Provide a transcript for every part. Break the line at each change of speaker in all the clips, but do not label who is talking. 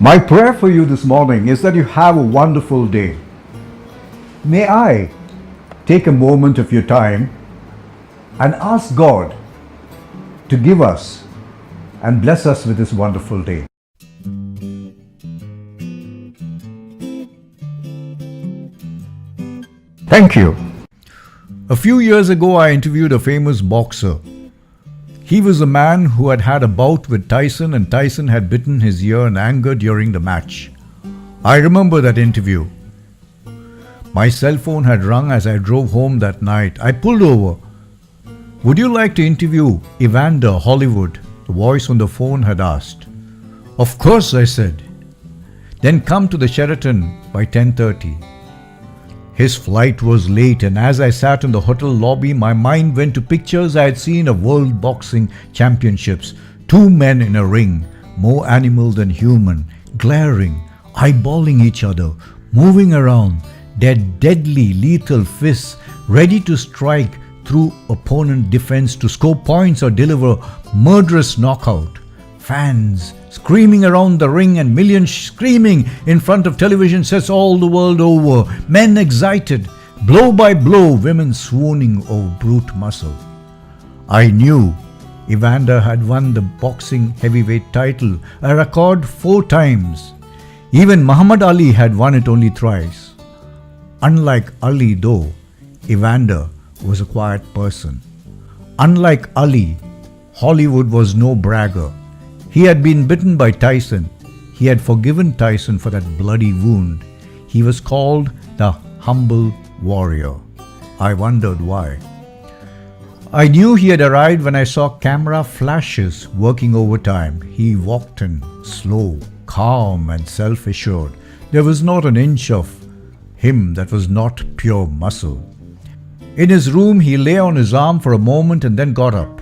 My prayer for you this morning is that you have a wonderful day. May I take a moment of your time and ask God to give us and bless us with this wonderful day. Thank you. A few years ago, I interviewed a famous boxer. He was a man who had had a bout with Tyson, and Tyson had bitten his ear in anger during the match. I remember that interview. My cell phone had rung as I drove home that night. I pulled over. "Would you like to interview Evander Hollywood?" the voice on the phone had asked. "Of course," I said. "Then come to the Sheraton by 10:30. His flight was late, and as I sat in the hotel lobby, my mind went to pictures I had seen of World Boxing Championships. Two men in a ring, more animal than human, glaring, eyeballing each other, moving around, their deadly, lethal fists ready to strike through opponent defense to score points or deliver murderous knockout. Fans screaming around the ring and millions screaming in front of television sets all the world over. Men excited, blow by blow, women swooning over brute muscle. I knew Evander had won the boxing heavyweight title, a record 4 times. Even Muhammad Ali had won it only thrice. Unlike Ali though, Evander was a quiet person. Unlike Ali, Hollywood was no bragger. He had been bitten by Tyson. He had forgiven Tyson for that bloody wound. He was called the humble warrior. I wondered why. I knew he had arrived when I saw camera flashes working overtime. He walked in, slow, calm and self-assured. There was not an inch of him that was not pure muscle. In his room, he lay on his arm for a moment and then got up.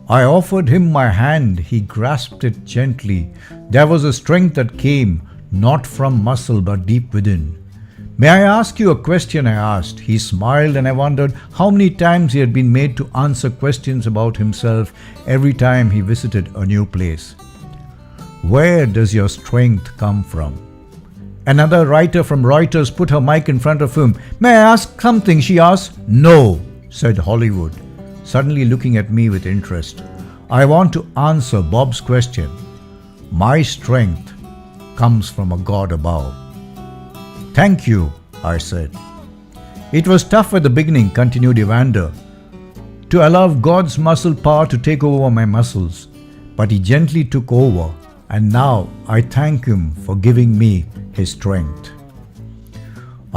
I offered him my hand. He grasped it gently. There was a strength that came, not from muscle but deep within. "May I ask you a question?" I asked. He smiled, and I wondered how many times he had been made to answer questions about himself every time he visited a new place. "Where does your strength come from?" Another writer from Reuters put her mic in front of him. "May I ask something?" she asked. "No," said Hollywood, suddenly looking at me with interest. "I want to answer Bob's question. My strength comes from a God above." "Thank you," I said. "It was tough at the beginning," continued Evander, "to allow God's muscle power to take over my muscles. But he gently took over, and now I thank him for giving me his strength."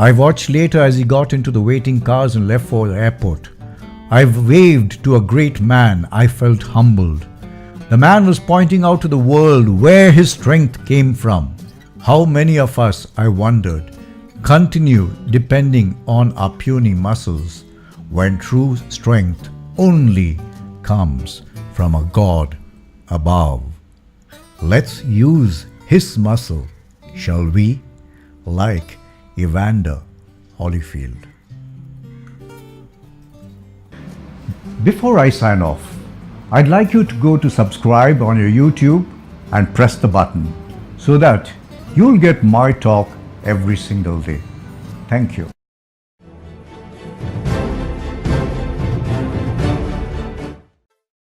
I watched later as he got into the waiting cars and left for the airport. I waved to a great man. I felt humbled. The man was pointing out to the world where his strength came from. How many of us, I wondered, continue depending on our puny muscles when true strength only comes from a God above? Let's use his muscle, shall we? Like Evander Holyfield. Before I sign off, I'd like you to go to subscribe on your YouTube and press the button so that you'll get my talk every single day. Thank you.